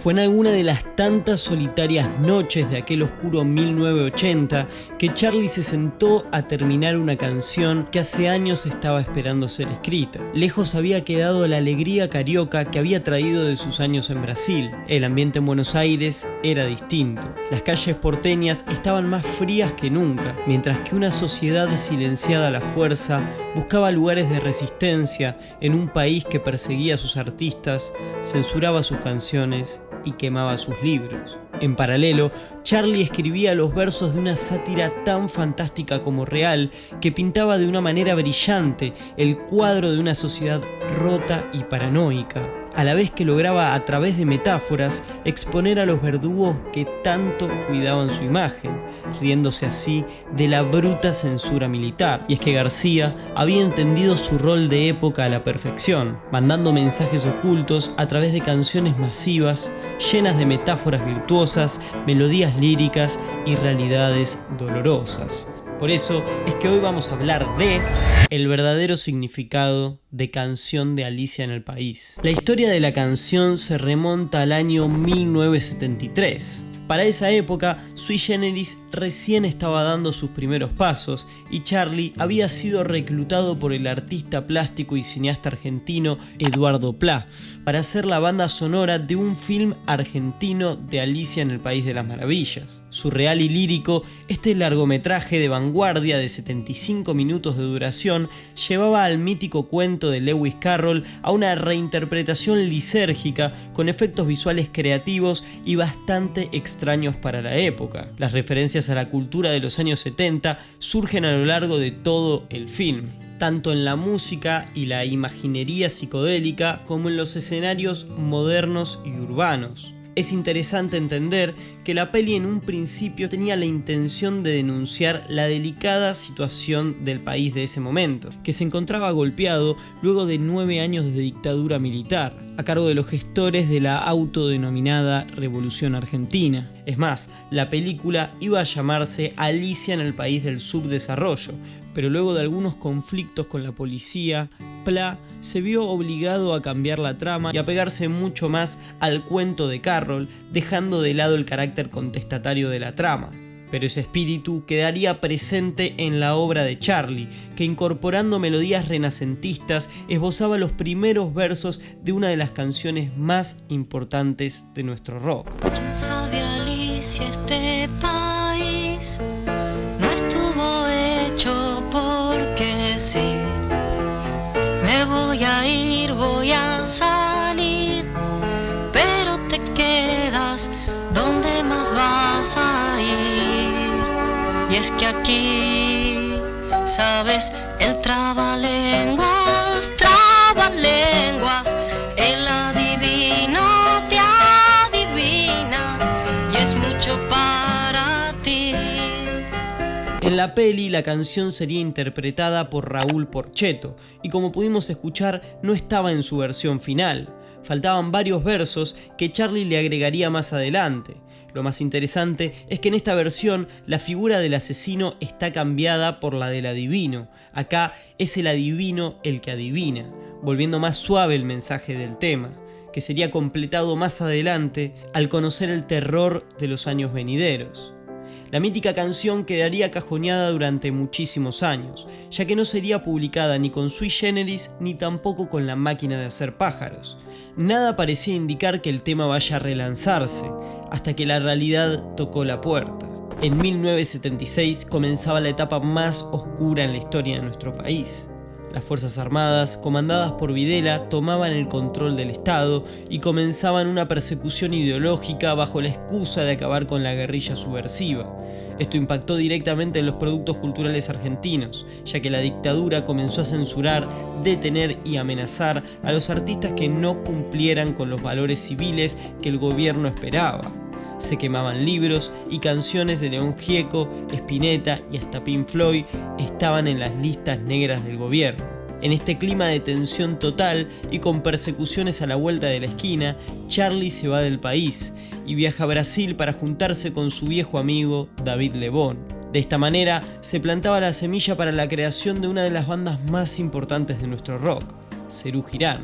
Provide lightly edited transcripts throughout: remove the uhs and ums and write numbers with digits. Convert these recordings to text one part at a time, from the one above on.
Fue en alguna de las tantas solitarias noches de aquel oscuro 1980 que Charlie se sentó a terminar una canción que hace años estaba esperando ser escrita. Lejos había quedado la alegría carioca que había traído de sus años en Brasil. El ambiente en Buenos Aires era distinto. Las calles porteñas estaban más frías que nunca, mientras que una sociedad silenciada a la fuerza buscaba lugares de resistencia en un país que perseguía a sus artistas, censuraba sus canciones y quemaba sus libros. En paralelo, Charlie escribía los versos de una sátira tan fantástica como real, que pintaba de una manera brillante el cuadro de una sociedad rota y paranoica, a la vez que lograba a través de metáforas exponer a los verdugos que tanto cuidaban su imagen, riéndose así de la bruta censura militar. Y es que García había entendido su rol de época a la perfección, mandando mensajes ocultos a través de canciones masivas, llenas de metáforas virtuosas, melodías líricas y realidades dolorosas. Por eso es que hoy vamos a hablar de el verdadero significado de Canción de Alicia en el País. La historia de la canción se remonta al año 1973. Para esa época, Sui Generis recién estaba dando sus primeros pasos y Charlie había sido reclutado por el artista plástico y cineasta argentino Eduardo Plá para hacer la banda sonora de un film argentino de Alicia en el País de las Maravillas. Surreal y lírico, este largometraje de vanguardia de 75 minutos de duración llevaba al mítico cuento de Lewis Carroll a una reinterpretación lisérgica con efectos visuales creativos y bastante extraños para la época. Las referencias a la cultura de los años 70 surgen a lo largo de todo el film, tanto en la música y la imaginería psicodélica como en los escenarios modernos y urbanos. Es interesante entender que la peli en un principio tenía la intención de denunciar la delicada situación del país de ese momento, que se encontraba golpeado luego de 9 años de dictadura militar, a cargo de los gestores de la autodenominada Revolución Argentina. Es más, la película iba a llamarse Alicia en el País del Subdesarrollo, pero luego de algunos conflictos con la policía, Plá se vio obligado a cambiar la trama y a pegarse mucho más al cuento de Carroll, dejando de lado el carácter contestatario de la trama. Pero ese espíritu quedaría presente en la obra de Charlie, que incorporando melodías renacentistas esbozaba los primeros versos de una de las canciones más importantes de nuestro rock. ¿Quién sabe, Alicia, este país no estuvo hecho porque sí? Me voy a ir, voy a salir, pero te quedas donde más vas a ir. Y es que aquí, sabes, el trabalenguas, el adivino te adivina y es mucho para ti. En la peli, la canción sería interpretada por Raúl Porchetto y, como pudimos escuchar, no estaba en su versión final. Faltaban varios versos que Charlie le agregaría más adelante. Lo más interesante es que en esta versión la figura del asesino está cambiada por la del adivino. Acá es el adivino el que adivina, volviendo más suave el mensaje del tema, que sería completado más adelante al conocer el terror de los años venideros. La mítica canción quedaría cajoneada durante muchísimos años, ya que no sería publicada ni con Sui Generis ni tampoco con La Máquina de Hacer Pájaros. Nada parecía indicar que el tema vaya a relanzarse, hasta que la realidad tocó la puerta. En 1976 comenzaba la etapa más oscura en la historia de nuestro país. Las Fuerzas Armadas, comandadas por Videla, tomaban el control del Estado y comenzaban una persecución ideológica bajo la excusa de acabar con la guerrilla subversiva. Esto impactó directamente en los productos culturales argentinos, ya que la dictadura comenzó a censurar, detener y amenazar a los artistas que no cumplieran con los valores civiles que el gobierno esperaba. Se quemaban libros y canciones de León Gieco, Spinetta y hasta Pink Floyd estaban en las listas negras del gobierno. En este clima de tensión total y con persecuciones a la vuelta de la esquina, Charlie se va del país y viaja a Brasil para juntarse con su viejo amigo David Lebón. De esta manera se plantaba la semilla para la creación de una de las bandas más importantes de nuestro rock, Serú Girán.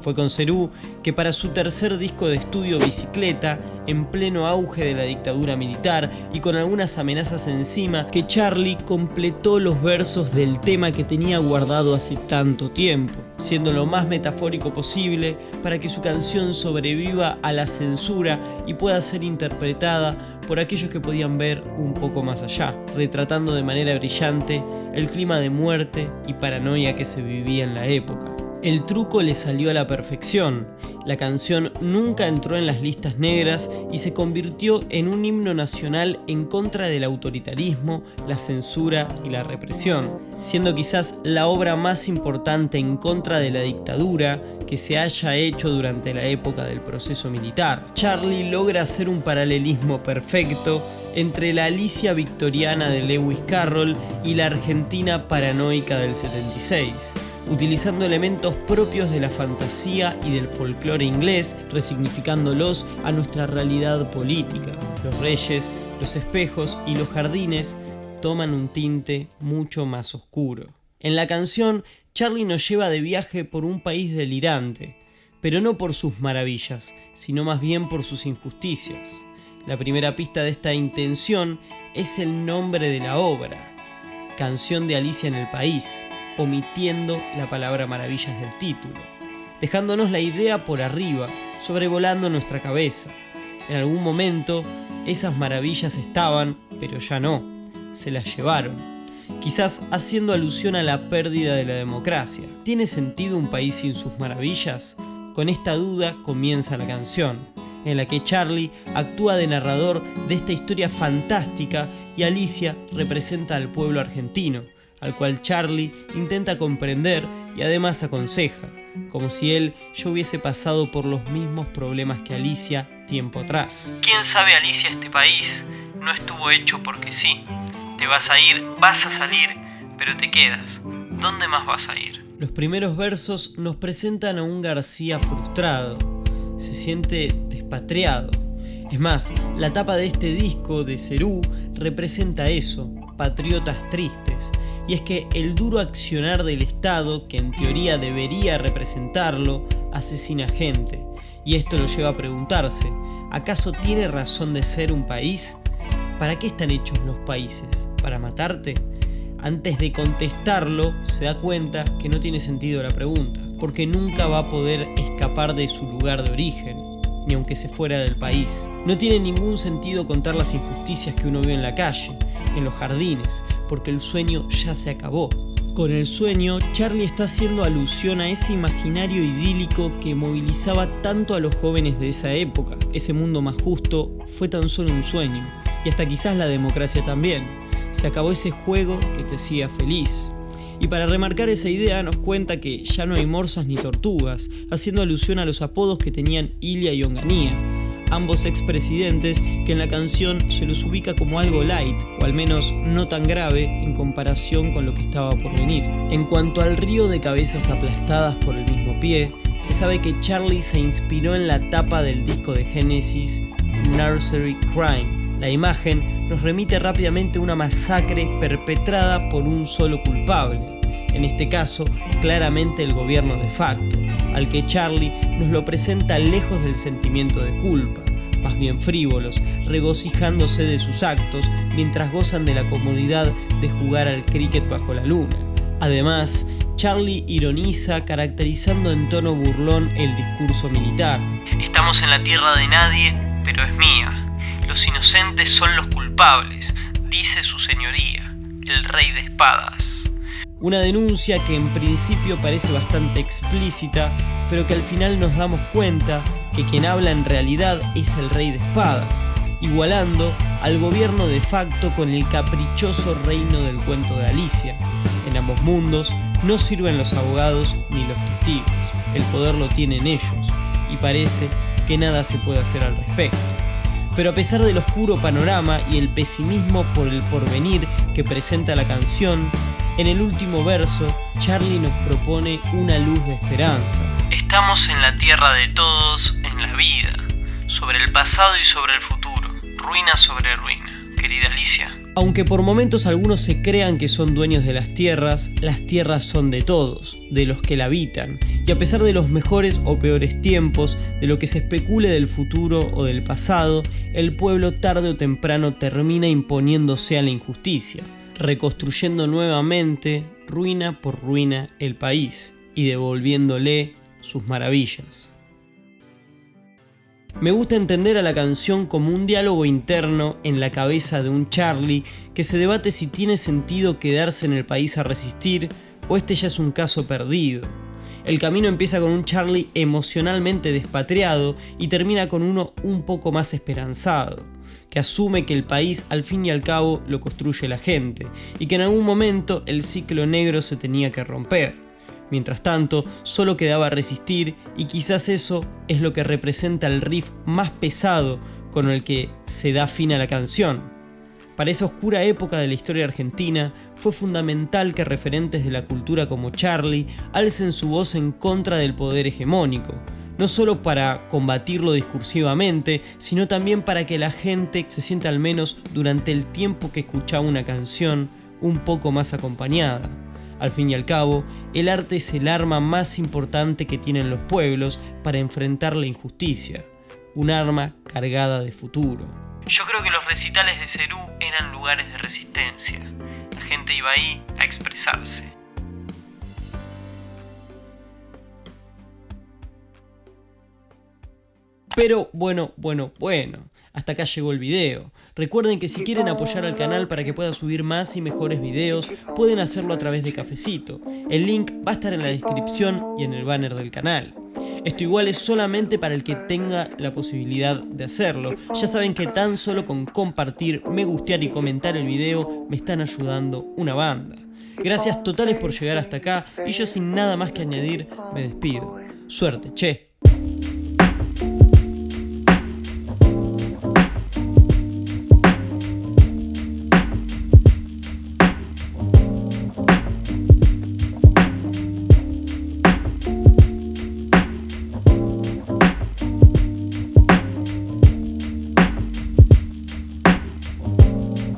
Fue con Cerú que para su tercer disco de estudio Bicicleta, en pleno auge de la dictadura militar y con algunas amenazas encima, que Charly completó los versos del tema que tenía guardado hace tanto tiempo, siendo lo más metafórico posible para que su canción sobreviva a la censura y pueda ser interpretada por aquellos que podían ver un poco más allá, retratando de manera brillante el clima de muerte y paranoia que se vivía en la época. El truco le salió a la perfección. La canción nunca entró en las listas negras y se convirtió en un himno nacional en contra del autoritarismo, la censura y la represión, siendo quizás la obra más importante en contra de la dictadura que se haya hecho durante la época del proceso militar. Charly logra hacer un paralelismo perfecto entre la Alicia victoriana de Lewis Carroll y la Argentina paranoica del 76. Utilizando elementos propios de la fantasía y del folclore inglés, resignificándolos a nuestra realidad política. Los reyes, los espejos y los jardines toman un tinte mucho más oscuro. En la canción, Charly nos lleva de viaje por un país delirante, pero no por sus maravillas, sino más bien por sus injusticias. La primera pista de esta intención es el nombre de la obra, Canción de Alicia en el País, omitiendo la palabra maravillas del título, dejándonos la idea por arriba, sobrevolando nuestra cabeza. En algún momento, esas maravillas estaban, pero ya no, se las llevaron, quizás haciendo alusión a la pérdida de la democracia. ¿Tiene sentido un país sin sus maravillas? Con esta duda comienza la canción, en la que Charly actúa de narrador de esta historia fantástica y Alicia representa al pueblo argentino, al cual Charly intenta comprender y además aconseja, como si él ya hubiese pasado por los mismos problemas que Alicia tiempo atrás. ¿Quién sabe, Alicia, este país no estuvo hecho porque sí? Te vas a ir, vas a salir, pero te quedas. ¿Dónde más vas a ir? Los primeros versos nos presentan a un García frustrado. Se siente despatriado. Es más, la tapa de este disco de Cerú representa eso, patriotas tristes. Y es que el duro accionar del Estado, que en teoría debería representarlo, asesina gente. Y esto lo lleva a preguntarse, ¿acaso tiene razón de ser un país? ¿Para qué están hechos los países? ¿Para matarte? Antes de contestarlo, se da cuenta que no tiene sentido la pregunta, porque nunca va a poder escapar de su lugar de origen, ni aunque se fuera del país. No tiene ningún sentido contar las injusticias que uno ve en la calle, en los jardines, porque el sueño ya se acabó. Con el sueño, Charly está haciendo alusión a ese imaginario idílico que movilizaba tanto a los jóvenes de esa época. Ese mundo más justo fue tan solo un sueño, y hasta quizás la democracia también. Se acabó ese juego que te hacía feliz. Y para remarcar esa idea nos cuenta que ya no hay morsas ni tortugas, haciendo alusión a los apodos que tenían Ilia y Onganía, ambos expresidentes que en la canción se los ubica como algo light, o al menos no tan grave en comparación con lo que estaba por venir. En cuanto al río de cabezas aplastadas por el mismo pie, se sabe que Charly se inspiró en la tapa del disco de Genesis, Nursery Crime. La imagen nos remite rápidamente a una masacre perpetrada por un solo culpable, en este caso claramente el gobierno de facto, al que Charly nos lo presenta lejos del sentimiento de culpa, más bien frívolos, regocijándose de sus actos mientras gozan de la comodidad de jugar al cricket bajo la luna. Además, Charly ironiza caracterizando en tono burlón el discurso militar. Estamos en la tierra de nadie, pero es mía. Los inocentes son los culpables, dice su señoría, el rey de espadas. Una denuncia que en principio parece bastante explícita, pero que al final nos damos cuenta que quien habla en realidad es el rey de espadas, igualando al gobierno de facto con el caprichoso reino del cuento de Alicia. En ambos mundos no sirven los abogados ni los testigos, el poder lo tienen ellos, y parece que nada se puede hacer al respecto. Pero a pesar del oscuro panorama y el pesimismo por el porvenir que presenta la canción, en el último verso, Charly nos propone una luz de esperanza. Estamos en la tierra de todos, en la vida, sobre el pasado y sobre el futuro, ruina sobre ruina. Querida Alicia, Aunque por momentos algunos se crean que son dueños de las tierras son de todos, de los que la habitan, y a pesar de los mejores o peores tiempos, de lo que se especule del futuro o del pasado, el pueblo tarde o temprano termina imponiéndose a la injusticia, reconstruyendo nuevamente, ruina por ruina, el país, y devolviéndole sus maravillas. Me gusta entender a la canción como un diálogo interno en la cabeza de un Charlie que se debate si tiene sentido quedarse en el país a resistir o este ya es un caso perdido. El camino empieza con un Charlie emocionalmente despatriado y termina con uno un poco más esperanzado, que asume que el país al fin y al cabo lo construye la gente y que en algún momento el ciclo negro se tenía que romper. Mientras tanto, solo quedaba resistir y quizás eso es lo que representa el riff más pesado con el que se da fin a la canción. Para esa oscura época de la historia argentina, fue fundamental que referentes de la cultura como Charlie alcen su voz en contra del poder hegemónico, no solo para combatirlo discursivamente, sino también para que la gente se sienta al menos durante el tiempo que escuchaba una canción un poco más acompañada. Al fin y al cabo, el arte es el arma más importante que tienen los pueblos para enfrentar la injusticia, un arma cargada de futuro. Yo creo que los recitales de Serú eran lugares de resistencia. La gente iba ahí a expresarse. Pero bueno, hasta acá llegó el video. Recuerden que si quieren apoyar al canal para que pueda subir más y mejores videos, pueden hacerlo a través de Cafecito. El link va a estar en la descripción y en el banner del canal. Esto igual es solamente para el que tenga la posibilidad de hacerlo. Ya saben que tan solo con compartir, me gustear y comentar el video me están ayudando una banda. Gracias totales por llegar hasta acá y yo sin nada más que añadir me despido. Suerte, che.